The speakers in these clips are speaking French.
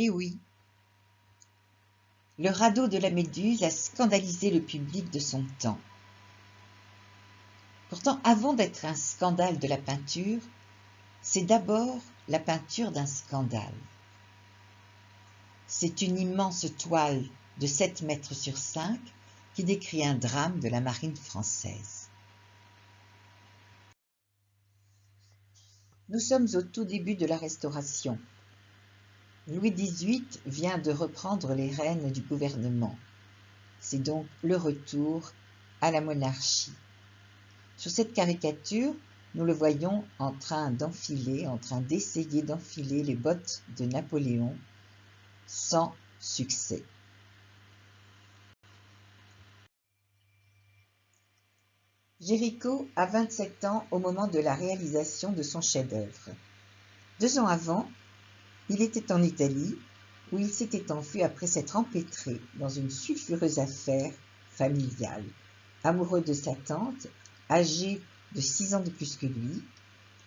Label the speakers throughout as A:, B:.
A: Et oui, le radeau de la Méduse a scandalisé le public de son temps. Pourtant, avant d'être un scandale de la peinture, c'est d'abord la peinture d'un scandale. C'est une immense toile de 7 mètres sur 5 qui décrit un drame de la marine française. Nous sommes au tout début de la Restauration. Louis XVIII vient de reprendre les rênes du gouvernement. C'est donc le retour à la monarchie. Sur cette caricature, nous le voyons en train d'essayer d'enfiler les bottes de Napoléon, sans succès. Géricault a 27 ans au moment de la réalisation de son chef-d'œuvre. 2 ans avant, il était en Italie, où il s'était enfui après s'être empêtré dans une sulfureuse affaire familiale. Amoureux de sa tante, âgée de 6 ans de plus que lui,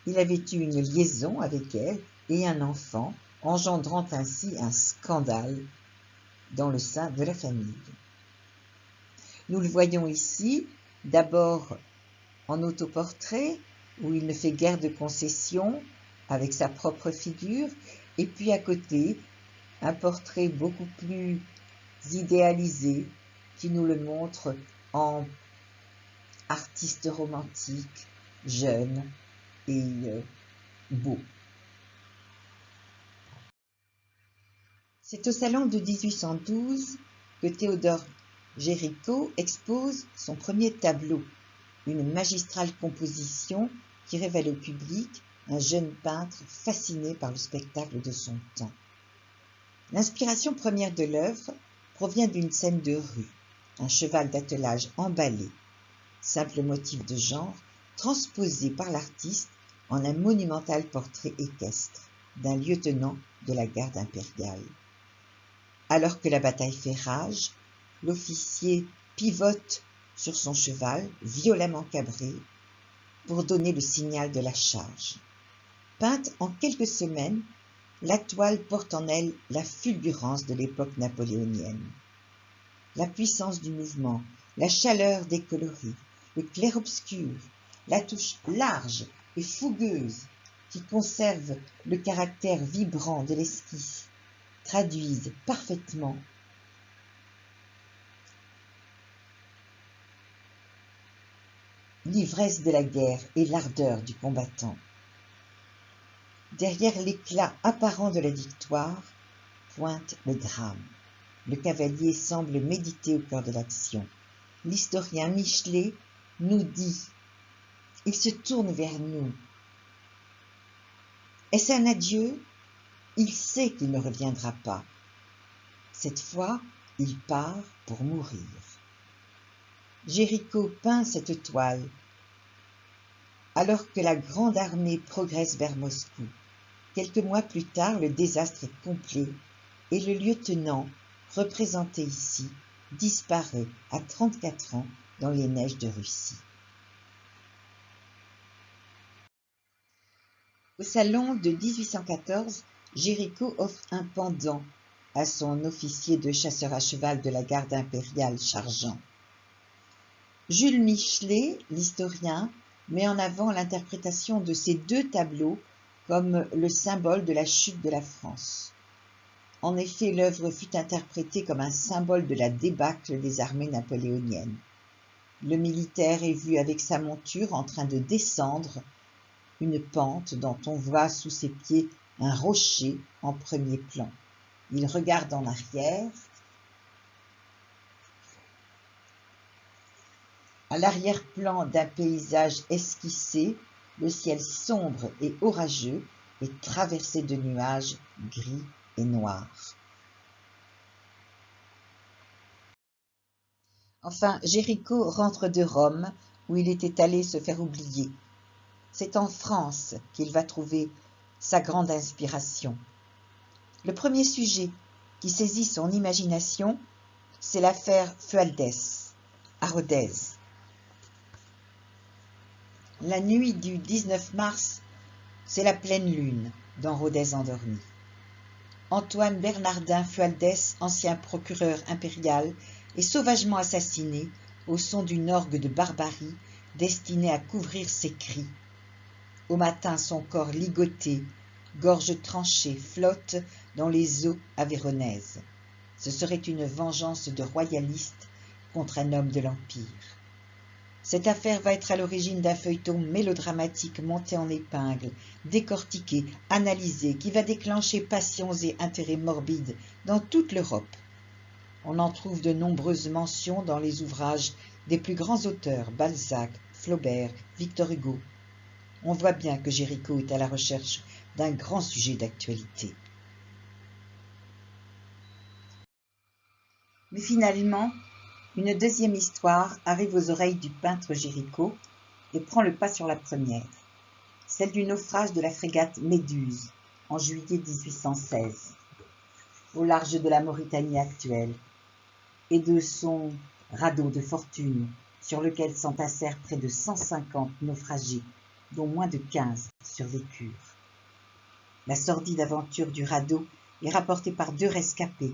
A: il avait eu une liaison avec elle et un enfant, engendrant ainsi un scandale dans le sein de la famille. Nous le voyons ici, d'abord en autoportrait, où il ne fait guère de concessions avec sa propre figure, et puis à côté, un portrait beaucoup plus idéalisé qui nous le montre en artiste romantique, jeune et beau. C'est au salon de 1812 que Théodore Géricault expose son premier tableau, une magistrale composition qui révèle au public un jeune peintre fasciné par le spectacle de son temps. L'inspiration première de l'œuvre provient d'une scène de rue, un cheval d'attelage emballé, simple motif de genre, transposé par l'artiste en un monumental portrait équestre d'un lieutenant de la garde impériale. Alors que la bataille fait rage, l'officier pivote sur son cheval, violemment cabré, pour donner le signal de la charge. Peinte en quelques semaines, la toile porte en elle la fulgurance de l'époque napoléonienne. La puissance du mouvement, la chaleur des coloris, le clair-obscur, la touche large et fougueuse qui conserve le caractère vibrant de l'esquisse, traduisent parfaitement l'ivresse de la guerre et l'ardeur du combattant. Derrière l'éclat apparent de la victoire, pointe le drame. Le cavalier semble méditer au cœur de l'action. L'historien Michelet nous dit « Il se tourne vers nous. Est-ce un adieu ? Il sait qu'il ne reviendra pas. Cette fois, il part pour mourir. » Géricault peint cette toile alors que la grande armée progresse vers Moscou. Quelques mois plus tard, le désastre est complet et le lieutenant, représenté ici, disparaît à 34 ans dans les neiges de Russie. Au salon de 1814, Géricault offre un pendant à son officier de chasseurs à cheval de la garde impériale chargeant. Jules Michelet, l'historien, met en avant l'interprétation de ces 2 tableaux comme le symbole de la chute de la France. En effet, l'œuvre fut interprétée comme un symbole de la débâcle des armées napoléoniennes. Le militaire est vu avec sa monture en train de descendre une pente dont on voit sous ses pieds un rocher en premier plan. Il regarde en arrière. À l'arrière-plan d'un paysage esquissé, le ciel sombre et orageux est traversé de nuages gris et noirs. Enfin, Géricault rentre de Rome, où il était allé se faire oublier. C'est en France qu'il va trouver sa grande inspiration. Le premier sujet qui saisit son imagination, c'est l'affaire Fualdès, à Rodez. La nuit du 19 mars, c'est la pleine lune dans Rodez endormie. Antoine Bernardin Fualdès, ancien procureur impérial, est sauvagement assassiné au son d'une orgue de barbarie destinée à couvrir ses cris. Au matin, son corps ligoté, gorge tranchée, flotte dans les eaux aveyronaises. Ce serait une vengeance de royaliste contre un homme de l'Empire. Cette affaire va être à l'origine d'un feuilleton mélodramatique monté en épingle, décortiqué, analysé, qui va déclencher passions et intérêts morbides dans toute l'Europe. On en trouve de nombreuses mentions dans les ouvrages des plus grands auteurs, Balzac, Flaubert, Victor Hugo. On voit bien que Géricault est à la recherche d'un grand sujet d'actualité. Mais finalement, une deuxième histoire arrive aux oreilles du peintre Géricault et prend le pas sur la première, celle du naufrage de la frégate Méduse en juillet 1816, au large de la Mauritanie actuelle, et de son radeau de fortune sur lequel s'entassèrent près de 150 naufragés, dont moins de 15 survécurent. La sordide aventure du radeau est rapportée par deux rescapés,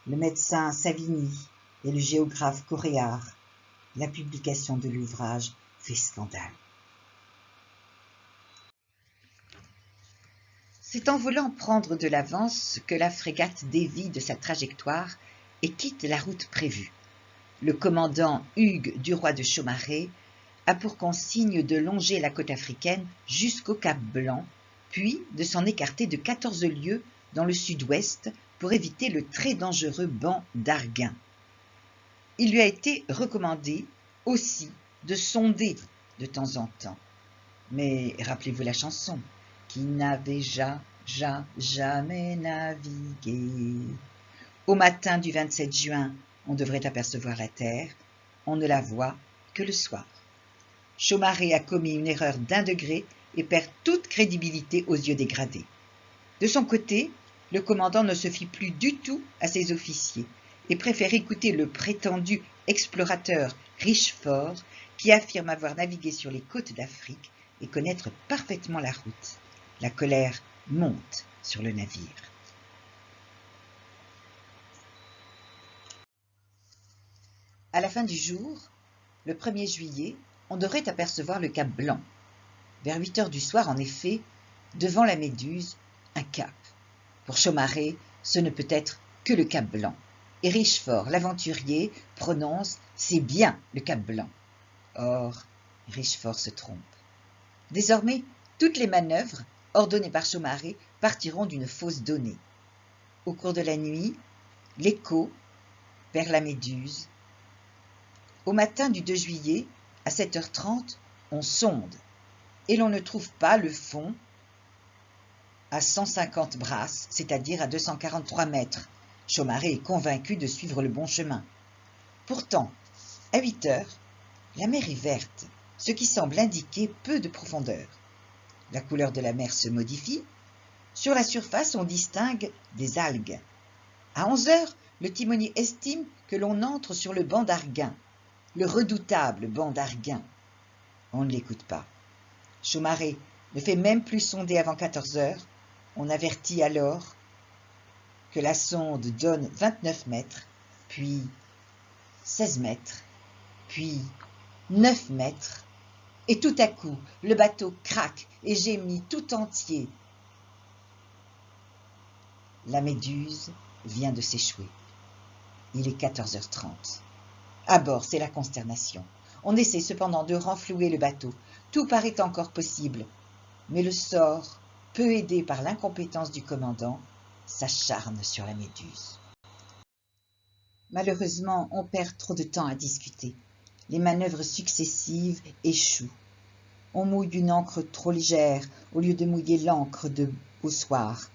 A: le médecin Savigny et le géographe Coréard. La publication de l'ouvrage fait scandale. C'est en voulant prendre de l'avance que la frégate dévie de sa trajectoire et quitte la route prévue. Le commandant Hugues Duroy de Chaumareix a pour consigne de longer la côte africaine jusqu'au Cap Blanc, puis de s'en écarter de 14 lieues dans le sud-ouest pour éviter le très dangereux banc d'Arguin. Il lui a été recommandé aussi de sonder de temps en temps. Mais rappelez-vous la chanson « Qui n'avait jamais navigué ». Au matin du 27 juin, on devrait apercevoir la terre, on ne la voit que le soir. Chaumareix a commis une erreur d'1 degré et perd toute crédibilité aux yeux des gradés. De son côté, le commandant ne se fie plus du tout à ses officiers et préfère écouter le prétendu explorateur Richefort qui affirme avoir navigué sur les côtes d'Afrique et connaître parfaitement la route. La colère monte sur le navire. À la fin du jour, le 1er juillet, on devrait apercevoir le Cap Blanc. Vers 8 heures du soir, en effet, devant la Méduse, un cap. Pour Chaumareix, ce ne peut être que le Cap Blanc. Et Richefort, l'aventurier, prononce « c'est bien le Cap Blanc ». Or, Richefort se trompe. Désormais, toutes les manœuvres, ordonnées par Chaumareix, partiront d'une fausse donnée. Au cours de la nuit, l'Écho perd la Méduse. Au matin du 2 juillet, à 7h30, on sonde et l'on ne trouve pas le fond à 150 brasses, c'est-à-dire à 243 mètres. Chaumareix est convaincu de suivre le bon chemin. Pourtant, à 8 heures, la mer est verte, ce qui semble indiquer peu de profondeur. La couleur de la mer se modifie. Sur la surface, on distingue des algues. À 11 heures, le timonier estime que l'on entre sur le banc d'Arguin, le redoutable banc d'Arguin. On ne l'écoute pas. Chaumareix ne fait même plus sonder avant 14 heures. On avertit alors que la sonde donne 29 mètres, puis 16 mètres, puis 9 mètres, et tout à coup, le bateau craque et gémit tout entier. La Méduse vient de s'échouer. Il est 14h30. À bord, c'est la consternation. On essaie cependant de renflouer le bateau. Tout paraît encore possible. Mais le sort, peu aidé par l'incompétence du commandant, s'acharne sur la Méduse. Malheureusement, on perd trop de temps à discuter. Les manœuvres successives échouent. On mouille une encre trop légère au lieu de mouiller l'encre au soir.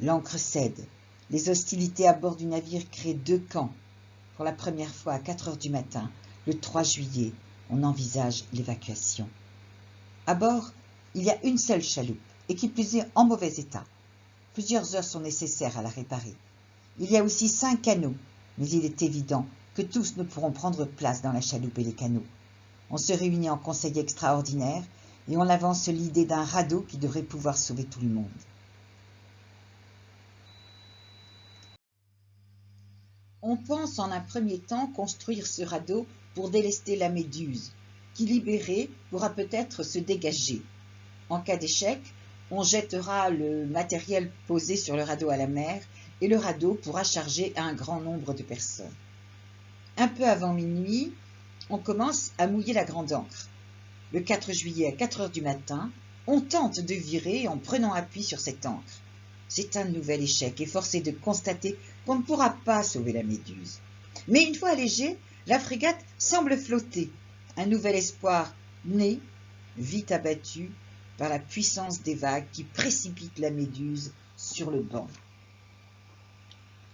A: L'encre cède. Les hostilités à bord du navire créent 2 camps. Pour la première fois à 4 heures du matin, le 3 juillet, on envisage l'évacuation. À bord, il y a une seule chaloupe, et qui plus est en mauvais état. Plusieurs heures sont nécessaires à la réparer. Il y a aussi 5 canots, mais il est évident que tous ne pourront prendre place dans la chaloupe et les canots. On se réunit en conseil extraordinaire et on avance l'idée d'un radeau qui devrait pouvoir sauver tout le monde. pense en un premier temps construire ce radeau pour délester la Méduse, qui, libérée, pourra peut-être se dégager. En cas d'échec, on jettera le matériel posé sur le radeau à la mer et le radeau pourra charger un grand nombre de personnes. Un peu avant minuit, on commence à mouiller la grande ancre. Le 4 juillet à 4 heures du matin, on tente de virer en prenant appui sur cette ancre. C'est un nouvel échec et force est de constater qu'on ne pourra pas sauver la Méduse. Mais une fois allégée, la frégate semble flotter. Un nouvel espoir né, vite abattu par la puissance des vagues qui précipitent la Méduse sur le banc.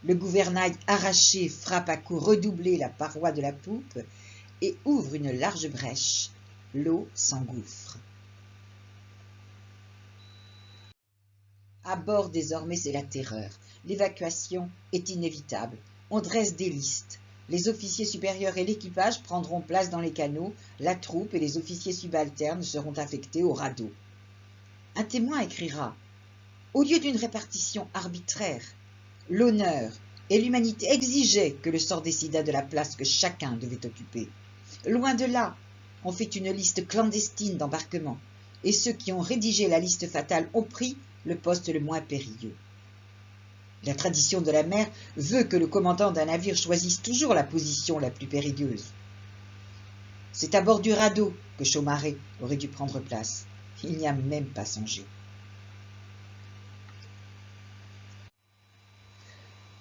A: Le gouvernail arraché frappe à coups redoublés la paroi de la poupe et ouvre une large brèche. L'eau s'engouffre. À bord, désormais, c'est la terreur. L'évacuation est inévitable. On dresse des listes. Les officiers supérieurs et l'équipage prendront place dans les canots. La troupe et les officiers subalternes seront affectés au radeau. Un témoin écrira « Au lieu d'une répartition arbitraire, l'honneur et l'humanité exigeaient que le sort décidât de la place que chacun devait occuper. Loin de là, on fait une liste clandestine d'embarquement, et ceux qui ont rédigé la liste fatale ont pris le poste le moins périlleux. La tradition de la mer veut que le commandant d'un navire choisisse toujours la position la plus périlleuse. C'est à bord du radeau que Chaumaré aurait dû prendre place. Il n'y a même pas songé.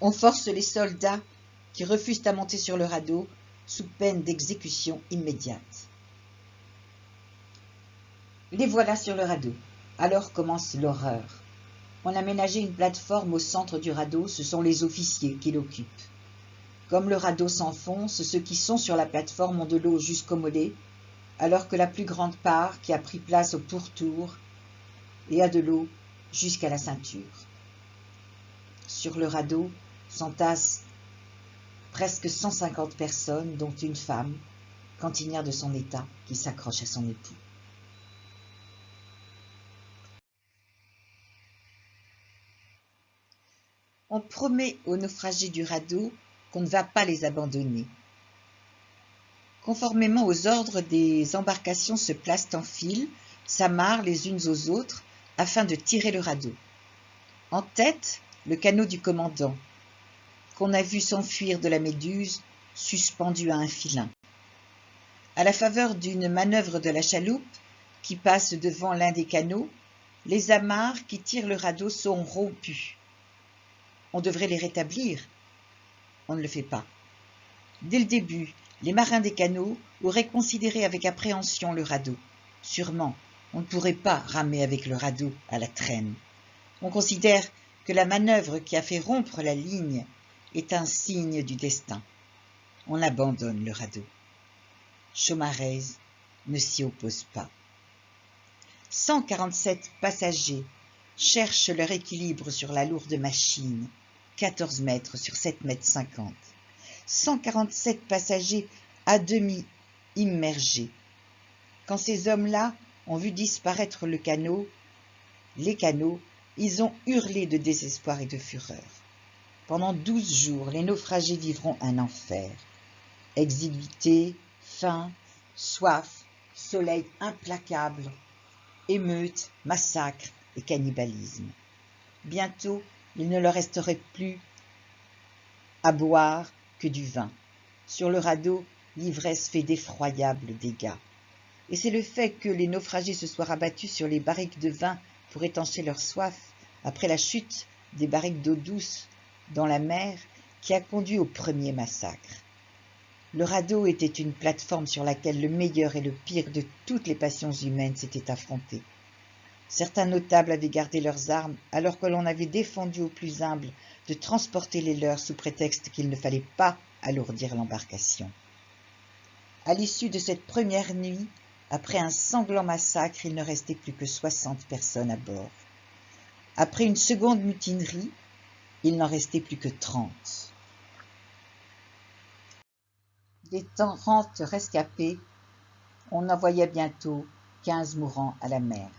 A: On force les soldats qui refusent à monter sur le radeau sous peine d'exécution immédiate. Les voilà sur le radeau. Alors commence l'horreur. On a aménagé une plateforme au centre du radeau, ce sont les officiers qui l'occupent. Comme le radeau s'enfonce, ceux qui sont sur la plateforme ont de l'eau jusqu'au mollet, alors que la plus grande part, qui a pris place au pourtour, et a de l'eau jusqu'à la ceinture. Sur le radeau s'entassent presque 150 personnes, dont une femme, cantinière de son état, qui s'accroche à son époux. On promet aux naufragés du radeau qu'on ne va pas les abandonner. Conformément aux ordres, des embarcations se placent en file, s'amarrent les unes aux autres, afin de tirer le radeau. En tête, le canot du commandant, qu'on a vu s'enfuir de la Méduse, suspendu à un filin. À la faveur d'une manœuvre de la chaloupe, qui passe devant l'un des canots, les amarres qui tirent le radeau sont rompues. On devrait les rétablir. On ne le fait pas. Dès le début, les marins des canots auraient considéré avec appréhension le radeau. Sûrement, on ne pourrait pas ramer avec le radeau à la traîne. On considère que la manœuvre qui a fait rompre la ligne est un signe du destin. On abandonne le radeau. Chaumarez ne s'y oppose pas. 147 passagers cherchent leur équilibre sur la lourde machine, 14 mètres sur 7 mètres 50. 147 passagers à demi immergés. Quand ces hommes-là ont vu disparaître les canots, ils ont hurlé de désespoir et de fureur. Pendant 12 jours, les naufragés vivront un enfer. Exiguïté, faim, soif, soleil implacable, émeutes, massacres et cannibalisme. Bientôt, il ne leur resterait plus à boire que du vin. Sur le radeau, l'ivresse fait d'effroyables dégâts. Et c'est le fait que les naufragés se soient rabattus sur les barriques de vin pour étancher leur soif après la chute des barriques d'eau douce dans la mer qui a conduit au premier massacre. Le radeau était une plateforme sur laquelle le meilleur et le pire de toutes les passions humaines s'étaient affrontés. Certains notables avaient gardé leurs armes alors que l'on avait défendu aux plus humbles de transporter les leurs sous prétexte qu'il ne fallait pas alourdir l'embarcation. À l'issue de cette première nuit, après un sanglant massacre, il ne restait plus que 60 personnes à bord. Après une seconde mutinerie, il n'en restait plus que 30. Des 30 rescapés, on en voyait bientôt 15 mourants à la mer.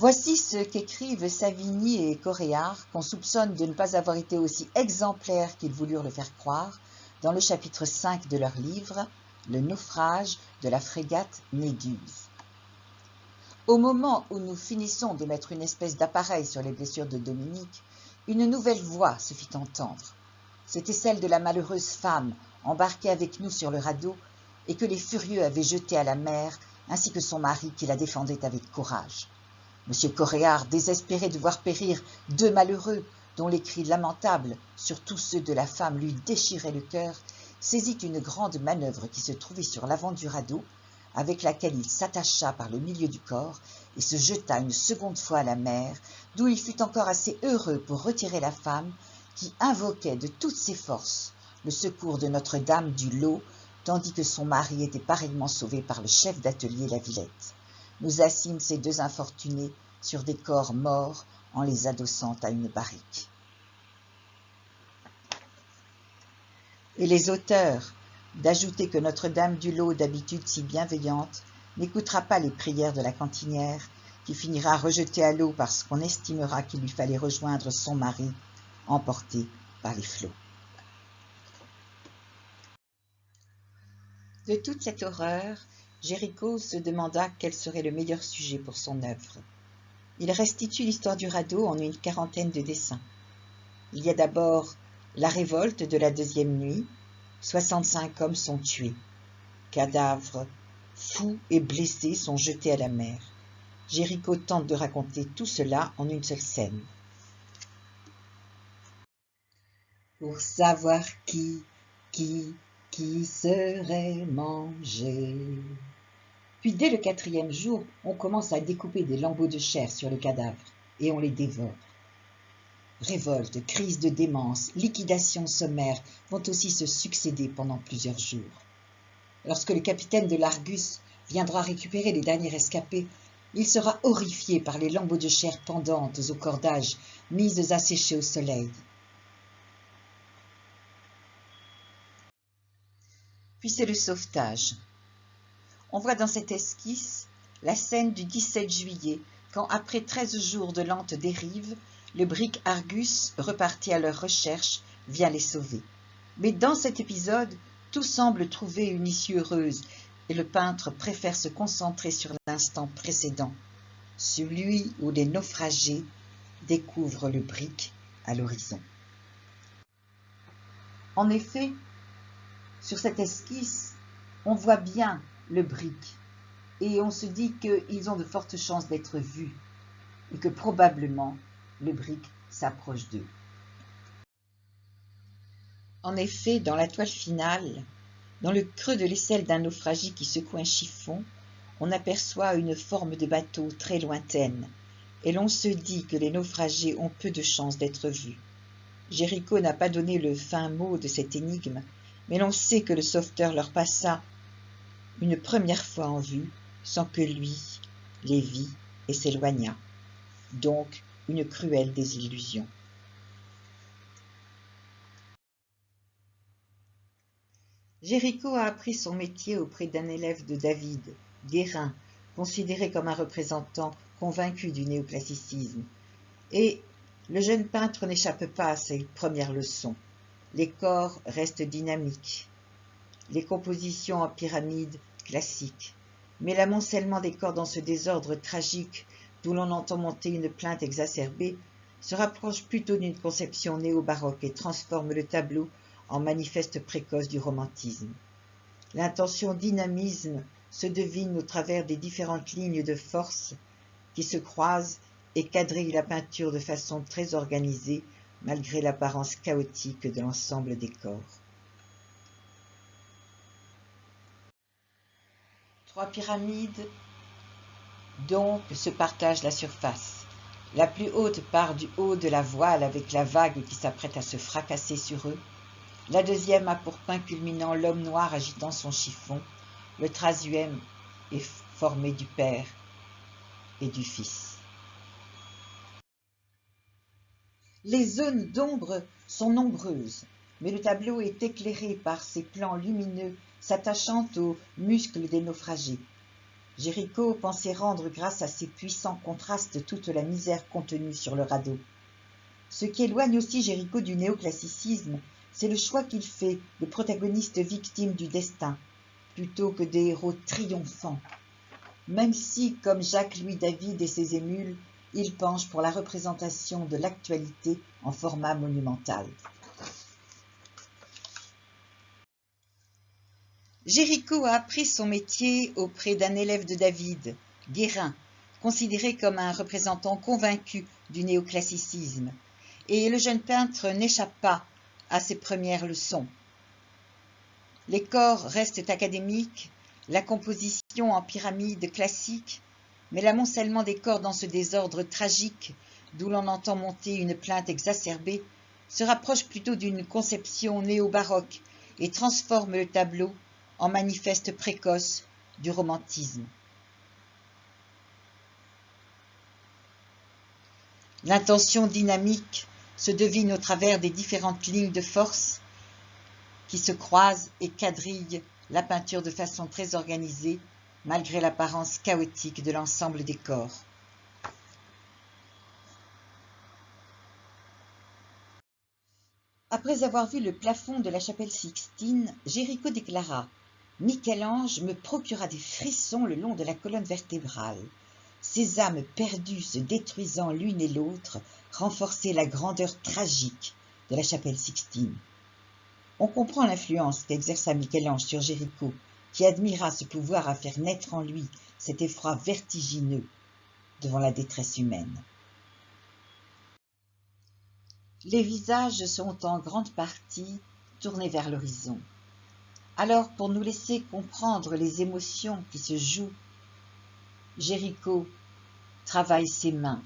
A: Voici ce qu'écrivent Savigny et Coréard, qu'on soupçonne de ne pas avoir été aussi exemplaires qu'ils voulurent le faire croire, dans le chapitre 5 de leur livre « Le naufrage de la frégate Méduse ». Au moment où nous finissons de mettre une espèce d'appareil sur les blessures de Dominique, une nouvelle voix se fit entendre. C'était celle de la malheureuse femme embarquée avec nous sur le radeau et que les furieux avaient jetée à la mer, ainsi que son mari qui la défendait avec courage. M. Coréard, désespéré de voir périr deux malheureux, dont les cris lamentables, surtout ceux de la femme, lui déchiraient le cœur, saisit une grande manœuvre qui se trouvait sur l'avant du radeau, avec laquelle il s'attacha par le milieu du corps et se jeta une seconde fois à la mer, d'où il fut encore assez heureux pour retirer la femme, qui invoquait de toutes ses forces le secours de Notre-Dame du Lot, tandis que son mari était pareillement sauvé par le chef d'atelier La Villette. Nous assîmes ces deux infortunés sur des corps morts en les adossant à une barrique. Et les auteurs d'ajouter que Notre-Dame du Lot, d'habitude si bienveillante, n'écoutera pas les prières de la cantinière, qui finira rejetée à l'eau parce qu'on estimera qu'il lui fallait rejoindre son mari, emporté par les flots. De toute cette horreur, Géricault se demanda quel serait le meilleur sujet pour son œuvre. Il restitue l'histoire du radeau en une quarantaine de dessins. Il y a d'abord la révolte de la deuxième nuit. 65 hommes sont tués. Cadavres, fous et blessés sont jetés à la mer. Géricault tente de raconter tout cela en une seule scène. Pour savoir qui serait mangé. Puis dès le 4e jour, on commence à découper des lambeaux de chair sur le cadavre, et on les dévore. Révolte, crise de démence, liquidation sommaire vont aussi se succéder pendant plusieurs jours. Lorsque le capitaine de l'Argus viendra récupérer les derniers rescapés, il sera horrifié par les lambeaux de chair pendantes aux cordages, mises à sécher au soleil. Puis c'est le sauvetage. On voit dans cette esquisse la scène du 17 juillet, quand, après 13 jours de lente dérive, le brick Argus, reparti à leur recherche, vient les sauver. Mais dans cet épisode, tout semble trouver une issue heureuse, et le peintre préfère se concentrer sur l'instant précédent, celui où les naufragés découvrent le brick à l'horizon. En effet, sur cette esquisse, on voit bien le brick et on se dit qu'ils ont de fortes chances d'être vus et que probablement le brick s'approche d'eux. En effet, dans la toile finale, dans le creux de l'aisselle d'un naufragé qui secoue un chiffon, on aperçoit une forme de bateau très lointaine et l'on se dit que les naufragés ont peu de chances d'être vus. Géricault n'a pas donné le fin mot de cette énigme, mais l'on sait que le sauveteur leur passa une première fois en vue, sans que lui les vît et s'éloigna. Donc, une cruelle désillusion. Géricault a appris son métier auprès d'un élève de David, Guérin, considéré comme un représentant convaincu du néoclassicisme. Et le jeune peintre n'échappe pas à ses premières leçons. Les corps restent dynamiques, les compositions en pyramide classiques, mais l'amoncellement des corps dans ce désordre tragique d'où l'on entend monter une plainte exacerbée se rapproche plutôt d'une conception néo-baroque et transforme le tableau en manifeste précoce du romantisme. L'intention dynamisme se devine au travers des différentes lignes de force qui se croisent et quadrillent la peinture de façon très organisée malgré l'apparence chaotique de l'ensemble des corps. 3 pyramides, donc, se partagent la surface. La plus haute part du haut de la voile avec la vague qui s'apprête à se fracasser sur eux. La deuxième a pour point culminant l'homme noir agitant son chiffon. Le troisième est formé du Père et du Fils. Les zones d'ombre sont nombreuses, mais le tableau est éclairé par ces plans lumineux s'attachant aux muscles des naufragés. Géricault pensait rendre grâce à ces puissants contrastes toute la misère contenue sur le radeau. Ce qui éloigne aussi Géricault du néoclassicisme, c'est le choix qu'il fait de protagonistes victimes du destin, plutôt que des héros triomphants, même si, comme Jacques-Louis David et ses émules, il penche pour la représentation de l'actualité en format monumental. Géricault a appris son métier auprès d'un élève de David, Guérin, considéré comme un représentant convaincu du néoclassicisme, et le jeune peintre n'échappe pas à ses premières leçons. Les corps restent académiques, la composition en pyramide classique, mais l'amoncellement des corps dans ce désordre tragique, d'où l'on entend monter une plainte exacerbée, se rapproche plutôt d'une conception néo-baroque et transforme le tableau en manifeste précoce du romantisme. L'intention dynamique se devine au travers des différentes lignes de force qui se croisent et quadrillent la peinture de façon très organisée, malgré l'apparence chaotique de l'ensemble des corps. Après avoir vu le plafond de la chapelle Sixtine, Géricault déclara « Michel-Ange me procura des frissons le long de la colonne vertébrale. Ces âmes perdues se détruisant l'une et l'autre renforçaient la grandeur tragique de la chapelle Sixtine. » On comprend l'influence qu'exerça Michel-Ange sur Géricault, qui admira ce pouvoir à faire naître en lui cet effroi vertigineux devant la détresse humaine. Les visages sont en grande partie tournés vers l'horizon. Alors, pour nous laisser comprendre les émotions qui se jouent, Géricault travaille ses mains.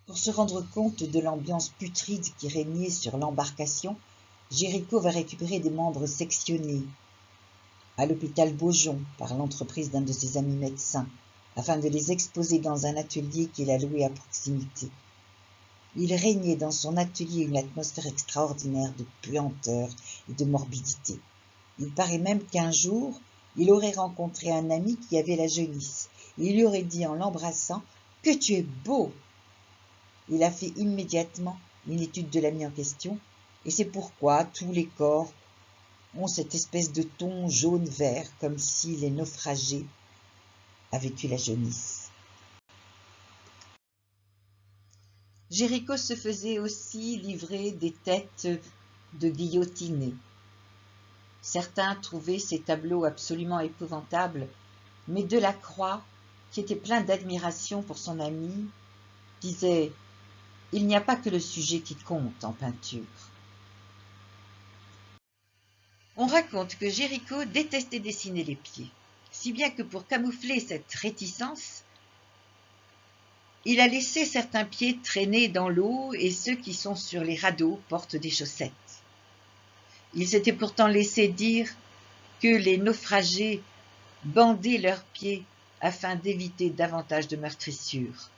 A: Pour se rendre compte de l'ambiance putride qui régnait sur l'embarcation, Géricault va récupérer des membres sectionnés à l'hôpital Beaujon par l'entreprise d'un de ses amis médecins, afin de les exposer dans un atelier qu'il a loué à proximité. Il régnait dans son atelier une atmosphère extraordinaire de puanteur et de morbidité. Il paraît même qu'un jour, il aurait rencontré un ami qui avait la jaunisse, et il lui aurait dit en l'embrassant « Que tu es beau !» Il a fait immédiatement une étude de l'ami en question, et c'est pourquoi tous les corps ont cette espèce de ton jaune-vert, comme si les naufragés avaient eu la jaunisse. Géricault se faisait aussi livrer des têtes de guillotinés. Certains trouvaient ces tableaux absolument épouvantables, mais Delacroix, qui était plein d'admiration pour son ami, disait « Il n'y a pas que le sujet qui compte en peinture ». On raconte que Géricault détestait dessiner les pieds, si bien que pour camoufler cette réticence, il a laissé certains pieds traîner dans l'eau et ceux qui sont sur les radeaux portent des chaussettes. Il s'était pourtant laissé dire que les naufragés bandaient leurs pieds afin d'éviter davantage de meurtrissures.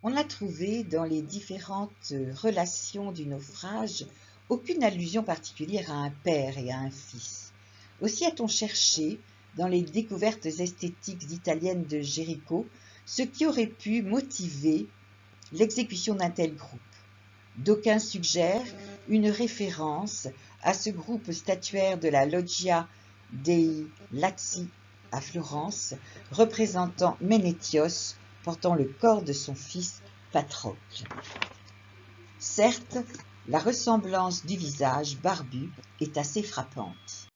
A: On a trouvé dans les différentes relations du naufrage aucune allusion particulière à un père et à un fils. Aussi a-t-on cherché, dans les découvertes esthétiques italiennes de Géricault, ce qui aurait pu motiver l'exécution d'un tel groupe. D'aucuns suggèrent une référence à ce groupe statuaire de la Loggia dei Lazzi à Florence, représentant Ménétios portant le corps de son fils Patrocle. Certes, la ressemblance du visage barbu est assez frappante.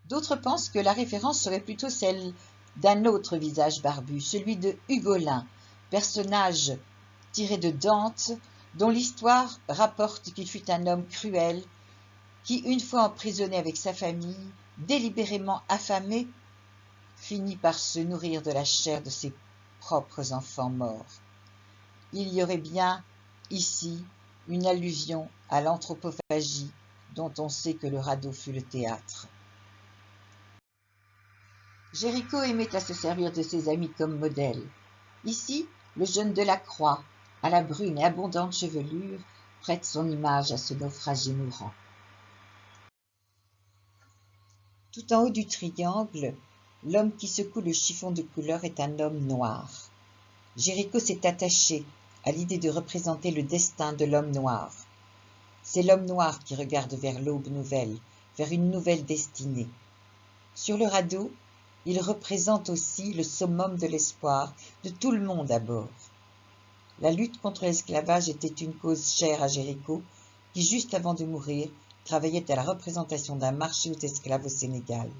A: D'autres pensent que la référence serait plutôt celle d'un autre visage barbu, celui de Ugolin, personnage tiré de Dante, dont l'histoire rapporte qu'il fut un homme cruel qui, une fois emprisonné avec sa famille, délibérément affamé, finit par se nourrir de la chair de ses propres enfants morts. Il y aurait bien, ici, une allusion à l'anthropophagie dont on sait que le radeau fut le théâtre. Géricault aimait à se servir de ses amis comme modèle. Ici, le jeune Delacroix, à la brune et abondante chevelure, prête son image à ce naufragé mourant. Tout en haut du triangle, l'homme qui secoue le chiffon de couleur est un homme noir. Géricault s'est attaché à l'idée de représenter le destin de l'homme noir. C'est l'homme noir qui regarde vers l'aube nouvelle, vers une nouvelle destinée. Sur le radeau, il représente aussi le summum de l'espoir de tout le monde à bord. La lutte contre l'esclavage était une cause chère à Géricault, qui, juste avant de mourir, travaillait à la représentation d'un marché aux esclaves au Sénégal.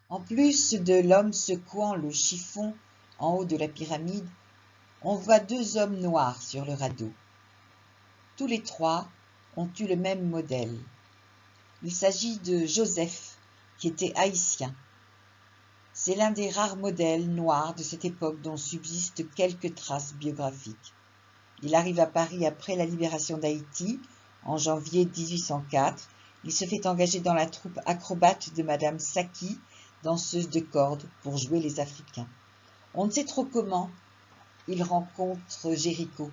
A: En plus de l'homme secouant le chiffon en haut de la pyramide, on voit deux hommes noirs sur le radeau. Tous les trois ont eu le même modèle. Il s'agit de Joseph, qui était haïtien. C'est l'un des rares modèles noirs de cette époque dont subsistent quelques traces biographiques. Il arrive à Paris après la libération d'Haïti, en janvier 1804. Il se fait engager dans la troupe acrobate de Madame Saki, danseuse de cordes, pour jouer les Africains. On ne sait trop comment il rencontre Géricault,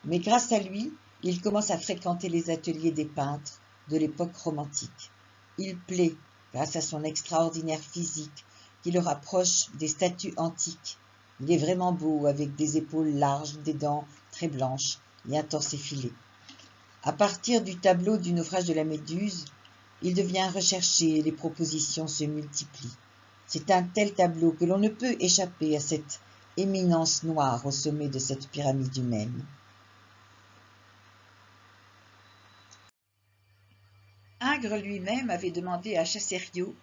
A: mais grâce à lui, il commence à fréquenter les ateliers des peintres de l'époque romantique. Il plaît grâce à son extraordinaire physique qui le rapproche des statues antiques. Il est vraiment beau avec des épaules larges, des dents très blanches et un torse effilé. À partir du tableau du naufrage de la Méduse, il devient recherché et les propositions se multiplient. C'est un tel tableau que l'on ne peut échapper à cette éminence noire au sommet de cette pyramide humaine. Ingres lui-même avait demandé à Chassériau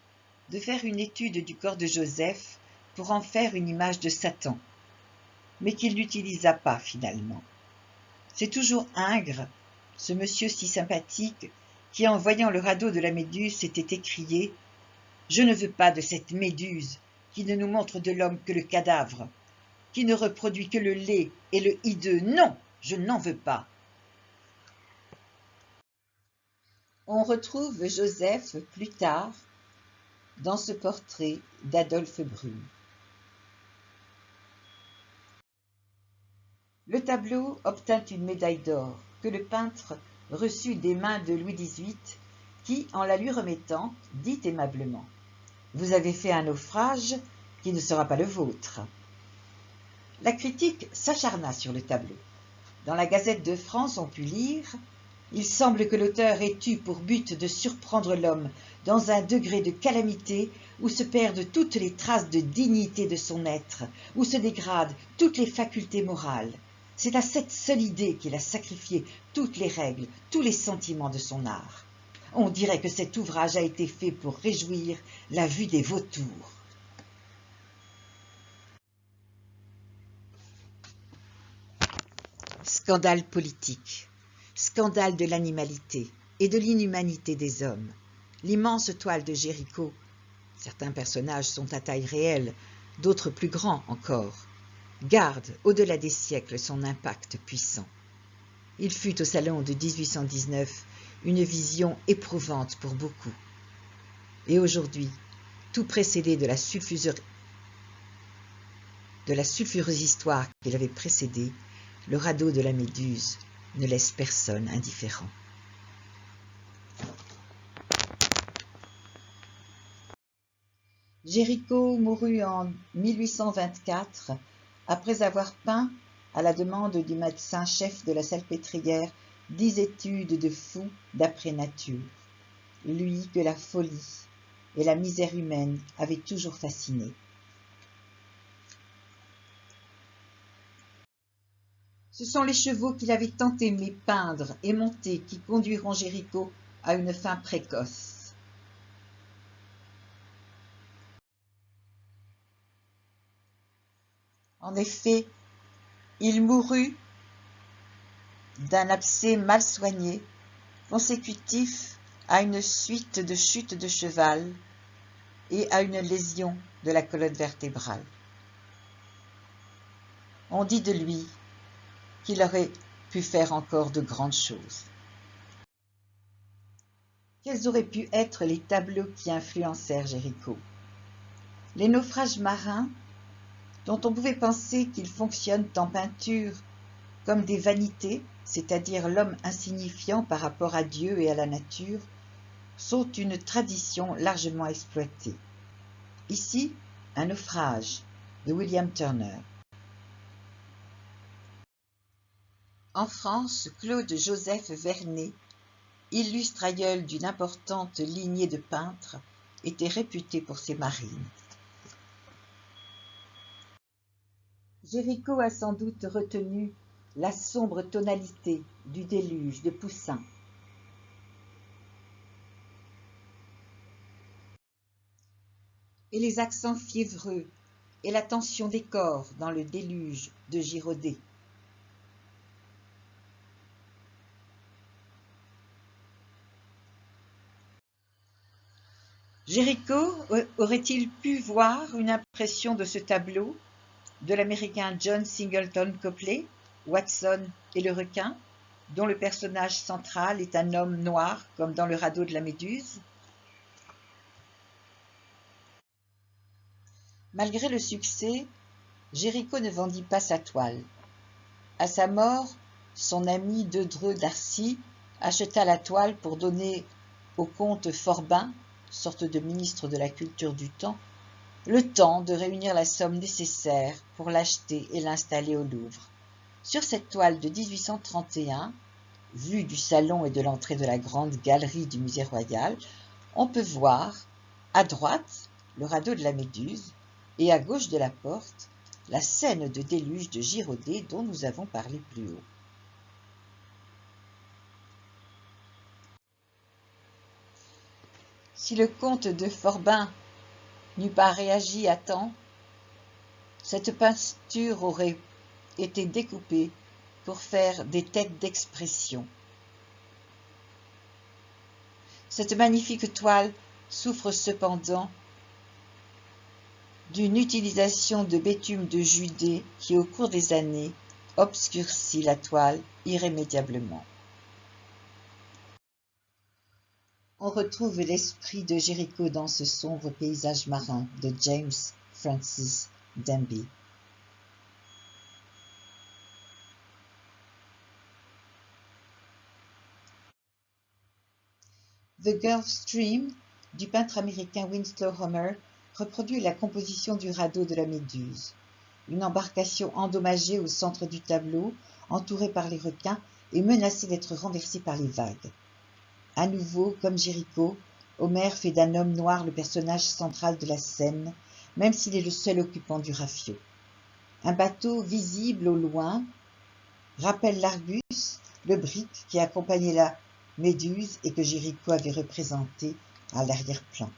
A: de faire une étude du corps de Joseph pour en faire une image de Satan, mais qu'il n'utilisa pas finalement. C'est toujours Ingres, ce monsieur si sympathique, qui en voyant le radeau de la Méduse s'était écrié « Je ne veux pas de cette Méduse qui ne nous montre de l'homme que le cadavre, qui ne reproduit que le laid et le hideux. Non, je n'en veux pas. » On retrouve Joseph plus tard dans ce portrait d'Adolphe Brune. Le tableau obtint une médaille d'or que le peintre reçut des mains de Louis XVIII qui, en la lui remettant, dit aimablement « Vous avez fait un naufrage qui ne sera pas le vôtre. » La critique s'acharna sur le tableau. Dans la Gazette de France, on put lire « Il semble que l'auteur ait eu pour but de surprendre l'homme dans un degré de calamité où se perdent toutes les traces de dignité de son être, où se dégradent toutes les facultés morales. C'est à cette seule idée qu'il a sacrifié toutes les règles, tous les sentiments de son art. On dirait que cet ouvrage a été fait pour réjouir la vue des vautours. » Scandale politique, scandale de l'animalité et de l'inhumanité des hommes. L'immense toile de Géricault, certains personnages sont à taille réelle, d'autres plus grands encore, garde au-delà des siècles son impact puissant. Il fut au salon de 1819 une vision éprouvante pour beaucoup. Et aujourd'hui, tout précédé de la sulfureuse histoire qui l'avait précédé, le radeau de la Méduse ne laisse personne indifférent. Géricault mourut en 1824 après avoir peint, à la demande du médecin-chef de la Salpêtrière, 10 études de fou d'après nature, lui que la folie et la misère humaine avaient toujours fasciné. Ce sont les chevaux qu'il avait tant aimé peindre et monter qui conduiront Géricault à une fin précoce. En effet, il mourut d'un abcès mal soigné, consécutif à une suite de chutes de cheval et à une lésion de la colonne vertébrale. On dit de lui qu'il aurait pu faire encore de grandes choses. Quels auraient pu être les tableaux qui influencèrent Géricault? Les naufrages marins, dont on pouvait penser qu'ils fonctionnent en peinture comme des vanités, c'est-à-dire l'homme insignifiant par rapport à Dieu et à la nature, sont une tradition largement exploitée. Ici, un naufrage de William Turner. En France, Claude-Joseph Vernet, illustre aïeul d'une importante lignée de peintres, était réputé pour ses marines. Géricault a sans doute retenu la sombre tonalité du déluge de Poussin. Et les accents fiévreux et la tension des corps dans le déluge de Girodet. Géricault aurait-il pu voir une impression de ce tableau de l'américain John Singleton Copley, Watson et le requin, dont le personnage central est un homme noir comme dans le radeau de la Méduse? Malgré le succès, Géricault ne vendit pas sa toile. À sa mort, son ami Dedreux d'Arcy acheta la toile pour donner au comte Forbin, sorte de ministre de la culture du temps, le temps de réunir la somme nécessaire pour l'acheter et l'installer au Louvre. Sur cette toile de 1831, vue du salon et de l'entrée de la grande galerie du Musée royal, on peut voir, à droite, le radeau de la Méduse, et à gauche de la porte, la scène de déluge de Girodet dont nous avons parlé plus haut. Si le comte de Forbin n'eût pas réagi à temps, cette peinture aurait été découpée pour faire des têtes d'expression. Cette magnifique toile souffre cependant d'une utilisation de bitume de Judée qui, au cours des années, obscurcit la toile irrémédiablement. On retrouve l'esprit de Géricault dans ce sombre paysage marin de James Francis Denby. The Gulf Stream, du peintre américain Winslow Homer, reproduit la composition du radeau de la Méduse. Une embarcation endommagée au centre du tableau, entourée par les requins et menacée d'être renversée par les vagues. À nouveau, comme Géricault, Homer fait d'un homme noir le personnage central de la scène, même s'il est le seul occupant du rafiot. Un bateau visible au loin rappelle l'Argus, le brick qui accompagnait la Méduse et que Géricault avait représenté à l'arrière-plan.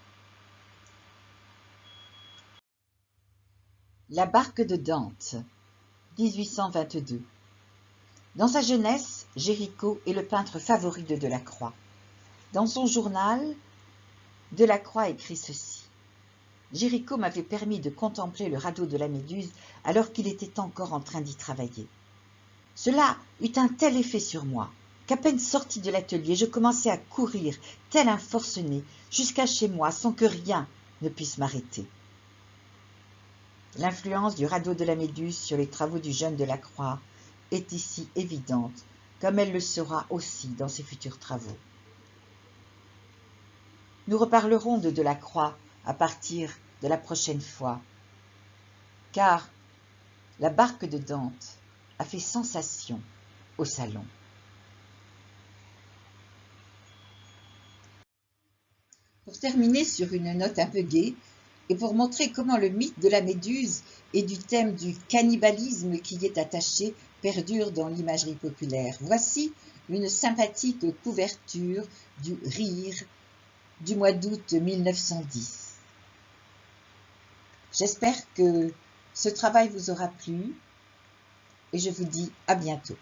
A: La barque de Dante, 1822. Dans sa jeunesse, Géricault est le peintre favori de Delacroix. Dans son journal, Delacroix écrit ceci. Géricault m'avait permis de contempler le radeau de la Méduse alors qu'il était encore en train d'y travailler. Cela eut un tel effet sur moi qu'à peine sorti de l'atelier, je commençai à courir, tel un forcené, jusqu'à chez moi sans que rien ne puisse m'arrêter. L'influence du radeau de la Méduse sur les travaux du jeune Delacroix est ici évidente, comme elle le sera aussi dans ses futurs travaux. Nous reparlerons de Delacroix à partir de la prochaine fois, car la barque de Dante a fait sensation au salon. Pour terminer sur une note un peu gaie, et pour montrer comment le mythe de la Méduse et du thème du cannibalisme qui y est attaché perdure dans l'imagerie populaire, voici une sympathique couverture du Rire du mois d'août 1910. J'espère que ce travail vous aura plu et je vous dis à bientôt.